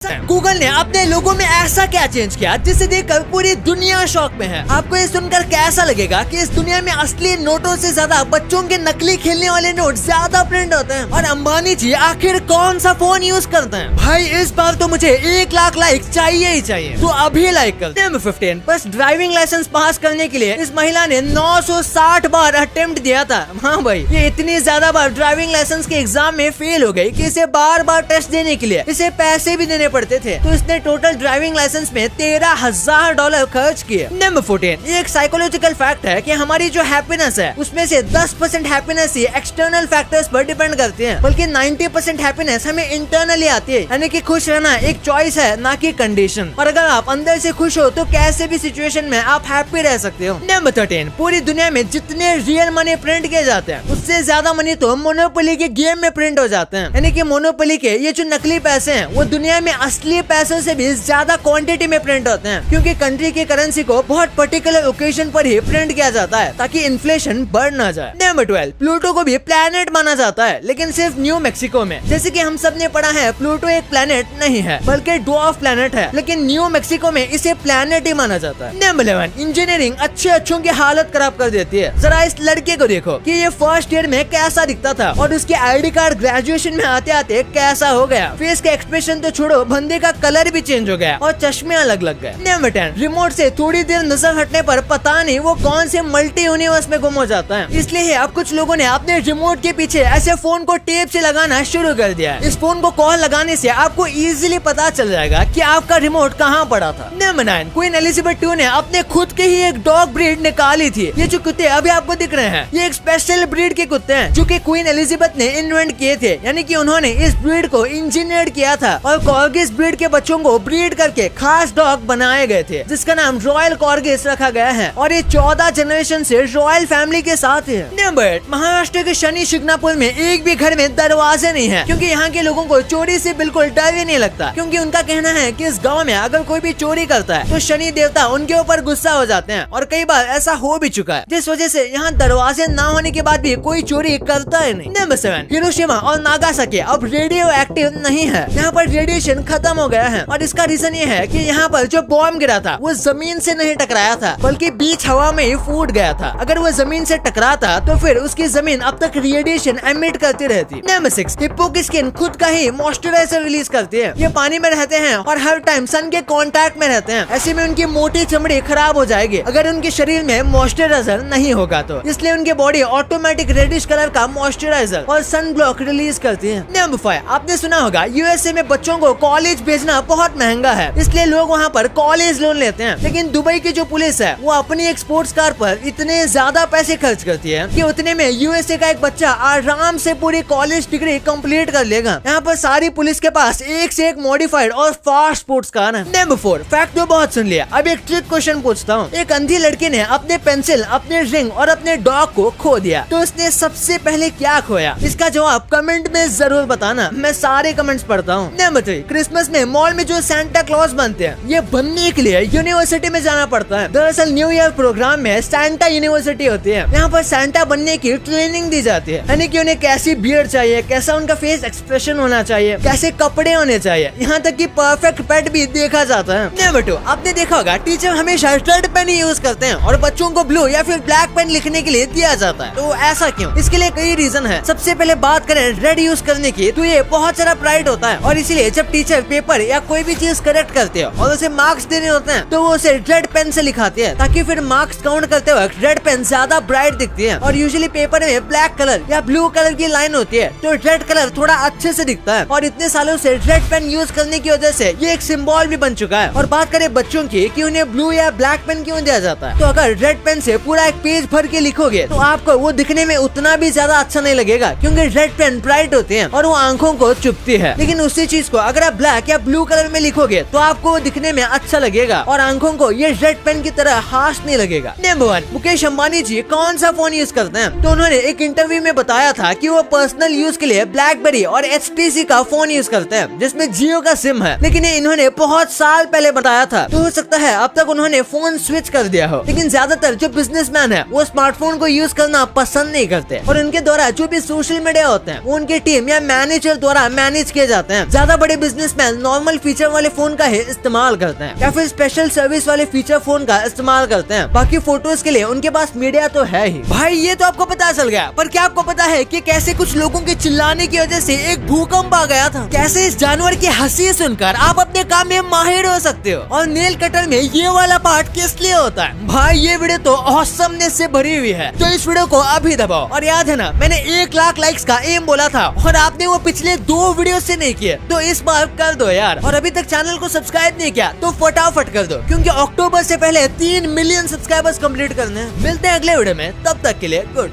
Google ने अपने लोगों में ऐसा क्या चेंज किया जिसे देखकर पूरी दुनिया शॉक में है। आपको ये सुनकर कैसा लगेगा कि इस दुनिया में असली नोटों से ज्यादा बच्चों के नकली खेलने वाले नोट ज्यादा प्रिंट होते हैं। और अंबानी जी आखिर कौन सा फोन यूज करते हैं? भाई इस बार तो मुझे 1 लाख लाइक चाहिए ही चाहिए, तो अभी लाइक कर। नंबर 15, बस ड्राइविंग लाइसेंस पास करने के लिए इस महिला ने 960 बार अटेम्प्ट दिया था। हाँ भाई, ये इतनी ज्यादा बार ड्राइविंग लाइसेंस के एग्जाम में फेल हो गई कि इसे बार बार टेस्ट देने के लिए इसे पैसे भी देने पड़ते थे। तो इसने टोटल ड्राइविंग लाइसेंस में $13,000 खर्च किए। नंबर 14, ये एक साइकोलॉजिकल फैक्ट है कि हमारी जो हैप्पीनेस है उसमें से 10% हैप्पीनेस ही एक्सटर्नल फैक्टर्स पर डिपेंड करती है, बल्कि 90% हैप्पीनेस हमें इंटरनली आती है। यानी कि खुश रहना एक चॉइस है, ना कि कंडीशन। और अगर आप अंदर से खुश हो तो कैसे भी सिचुएशन में आप हैप्पी रह सकते हो। नंबर 13, पूरी दुनिया में जितने रियल मनी प्रिंट किए जाते हैं उससे ज्यादा मनी तो मोनोपोली के गेम में प्रिंट हो जाते हैं। यानी कि मोनोपोली के ये जो नकली पैसे हैं वो दुनिया में असली पैसों से भी ज्यादा क्वांटिटी में प्रिंट होते हैं, क्योंकि कंट्री की करेंसी को बहुत पर्टिकुलर ओकेजन पर ही प्रिंट किया जाता है ताकि इन्फ्लेशन बढ़ ना जाए। नंबर 12, प्लूटो को भी प्लैनेट माना जाता है, लेकिन सिर्फ न्यू मैक्सिको में। जैसे कि हम सब ने पढ़ा है, प्लूटो एक प्लैनेट नहीं है बल्कि ड्वार्फ प्लैनेट है, लेकिन न्यू मैक्सिको में इसे प्लैनेट ही माना जाता है। नंबर 11, इंजीनियरिंग अच्छों की हालत खराब कर देती है। जरा इस लड़के को देखो कि ये फर्स्ट ईयर में कैसा दिखता था और उसके आईडी कार्ड ग्रेजुएशन में आते आते कैसा हो गया। फेस का एक्सप्रेशन तो छोड़ो, बंदे का कलर भी चेंज हो गया और चश्मे अलग लग गए। नंबर 10, रिमोट से थोड़ी देर नजर हटने पर पता नहीं वो कौन से मल्टी यूनिवर्स में गुम हो जाता है। इसलिए अब कुछ लोगों ने अपने रिमोट के पीछे ऐसे फोन को टेप से लगाना शुरू कर दिया है। इस फोन को कॉल लगाने से आपको इजीली पता चल जाएगा कि आपका रिमोट कहाँ पड़ा था। नंबर 9, क्वीन एलिजाबेथ II ने अपने खुद के ही एक डॉग ब्रीड निकाली थी। ये जो कुत्ते अभी आपको दिख रहे हैं ये एक स्पेशल ब्रीड के कुत्ते हैं जो कि क्वीन एलिजाबेथ ने इन्वेंट किए थे। यानी कि उन्होंने इस ब्रीड को इंजीनियर किया था और कॉर्गिस ब्रीड के बच्चों को ब्रीड करके खास डॉग बनाए गए थे, जिसका नाम रॉयल कॉर्गिस रखा गया है और ये 14 जनरेशन से रॉयल फैमिली के साथ है। नंबर 8, महाराष्ट्र के शनि शिंगणापुर में एक भी घर में दरवाजे नहीं है, क्योंकि यहाँ के लोगों को चोरी से बिल्कुल डर ही नहीं लगता, क्योंकि उनका कहना है कि इस गांव में अगर कोई भी चोरी करता है तो शनि देवता उनके ऊपर गुस्सा हो जाते हैं। और कई बार ऐसा हो भी चुका है, जिस वजह से यहाँ दरवाजे ना होने के बाद भी कोई चोरी करता है नहीं। नंबर 7, हिरोशिमा और नागासाकी अब रेडियो एक्टिव नहीं है। यहाँ पर रेडिएशन खत्म हो गया है और इसका रीजन ये है कि यहाँ पर जो बॉम्ब गिरा था वो जमीन से नहीं टकराया था, बल्कि बीच हवा में ही फूट गया था। अगर वो जमीन से टकराता तो फिर उसकी जमीन अब तक रेडिएशन एमिट करती रहती। नंबर 6, हिप्पो की स्किन खुद का ही मॉइस्चराइजर रिलीज करती है। ये पानी में रहते हैं और हर टाइम सन के कांटेक्ट में रहते हैं। ऐसे में उनकी मोटी चमड़ी खराब हो जाएगी अगर उनके शरीर में मॉइस्चराइजर नहीं होगा तो, इसलिए उनकी बॉडी ऑटोमेटिक रेडिश कलर का मॉइस्चराइजर और सन ब्लॉक रिलीज करती है। नंबर 5, आपने सुना होगा यूएसए में बच्चों को कॉलेज भेजना बहुत महंगा है, इसलिए लोग वहाँ पर कॉलेज लोन लेते हैं। लेकिन दुबई की जो पुलिस है वो अपनी एक स्पोर्ट्स कार पर इतने ज्यादा पैसे खर्च करती है कि उतने में यूएसए का एक बच्चा आराम से पूरी कॉलेज डिग्री कंप्लीट कर लेगा। यहाँ पर सारी पुलिस के पास एक से एक मॉडिफाइड और फास्ट स्पोर्ट्स कार है। नंबर 4, फैक्ट तो बहुत सुन लिया, अब एक ट्रिक क्वेश्चन पूछता हूँ। एक अंधी लड़की ने अपने पेंसिल, अपने रिंग और अपने डॉग को खो दिया, तो उसने सबसे पहले क्या खोया? इसका जवाब कमेंट में जरूर बताना, मैं सारे कमेंट्स पढ़ता हूँ। नंबर 3, क्रिसमस में मॉल में जो सैंटा क्लॉज बनते हैं ये बनने के लिए यूनिवर्सिटी में जाना पड़ता है। दरअसल न्यू ईयर प्रोग्राम में सैंटा यूनिवर्सिटी होती है। यहाँ पर सैंटा बनने की ट्रेनिंग दी जाती है, यानी कि उन्हें कैसी बियर्ड चाहिए, कैसा उनका फेस एक्सप्रेशन होना चाहिए, कैसे कपड़े होने चाहिए, यहाँ तक कि परफेक्ट पेट भी देखा जाता है। नंबर 2, आपने देखा होगा टीचर हमेशा रेड पेन यूज करते हैं और बच्चों को ब्लू या फिर ब्लैक पेन लिखने के लिए दिया जाता है। तो ऐसा क्यों? इसके लिए कई रीजन है। सबसे पहले बात करें रेड यूज करने की, तो ये बहुत सारा प्राइड होता है और इसीलिए जब टीचर पेपर या कोई भी चीज करेक्ट करते हो और उसे मार्क्स देने होते हैं तो वो उसे रेड पेन से लिखाते हैं, ताकि फिर मार्क्स काउंट करते वक्त रेड पेन ज्यादा ब्राइट दिखती है। और यूजुअली पेपर में ब्लैक कलर या ब्लू कलर की लाइन होती है तो रेड कलर थोड़ा अच्छे से दिखता है। और इतने सालों से रेड पेन यूज करने की वजह से ये एक सिंबल भी बन चुका है। और बात करें बच्चों की कि उन्हें ब्लू या ब्लैक पेन क्यों दिया जाता है, तो अगर रेड पेन से पूरा एक पेज भर के लिखोगे तो आपको वो दिखने में उतना भी ज्यादा अच्छा नहीं लगेगा, क्योंकि रेड पेन ब्राइट होती है और वो आंखों को चुभती है। लेकिन उसी चीज को अगर आप ब्लैक या ब्लू कलर में लिखोगे तो आपको वो दिखने में अच्छा लगेगा और आंखों को ये रेड पेन की तरह हार्श नहीं लगेगा। नंबर 1, मुकेश अंबानी जी कौन सा फोन यूज करते हैं? तो उन्होंने एक इंटरव्यू में बताया था कि वो पर्सनल यूज के लिए ब्लैकबेरी और HTC का फोन यूज करते हैं, जिसमें जियो का सिम है। लेकिन इन्होंने बहुत साल पहले बताया था, तो हो सकता है अब तक उन्होंने फोन स्विच कर दिया हो। लेकिन ज्यादातर जो बिजनेसमैन है वो स्मार्टफोन को यूज करना पसंद नहीं करते और उनके द्वारा जो भी सोशल मीडिया होते हैं वो उनकी टीम या मैनेजर द्वारा मैनेज किए जाते हैं। ज्यादा बड़े बिजनेस बिजनेसमैन नॉर्मल फीचर वाले फोन का ही इस्तेमाल करते हैं या फिर स्पेशल सर्विस वाले फीचर फोन का इस्तेमाल करते हैं। बाकी फोटोज के लिए उनके पास मीडिया तो है ही। भाई ये तो आपको पता चल गया, पर क्या आपको पता है कि कैसे कुछ लोगों के चिल्लाने की वजह से एक भूकंप आ गया था? कैसे इस जानवर की हंसी सुनकर आप अपने काम में माहिर हो सकते हो? और नेल कटर में ये वाला पार्ट किस लिए होता है? भाई ये वीडियो तो ऑसमनेस से भरी हुई है, तो इस वीडियो को अभी दबाओ। और याद है ना, मैंने 1 लाख लाइक्स का एम बोला था और आपने वो पिछले 2 वीडियो से नहीं किए, तो इस बार कर दो यार। और अभी तक चैनल को सब्सक्राइब नहीं किया तो फटाफट कर दो, क्योंकि अक्टूबर से पहले 3 मिलियन सब्सक्राइबर्स कंप्लीट करने हैं। मिलते हैं अगले वीडियो में, तब तक के लिए गुड।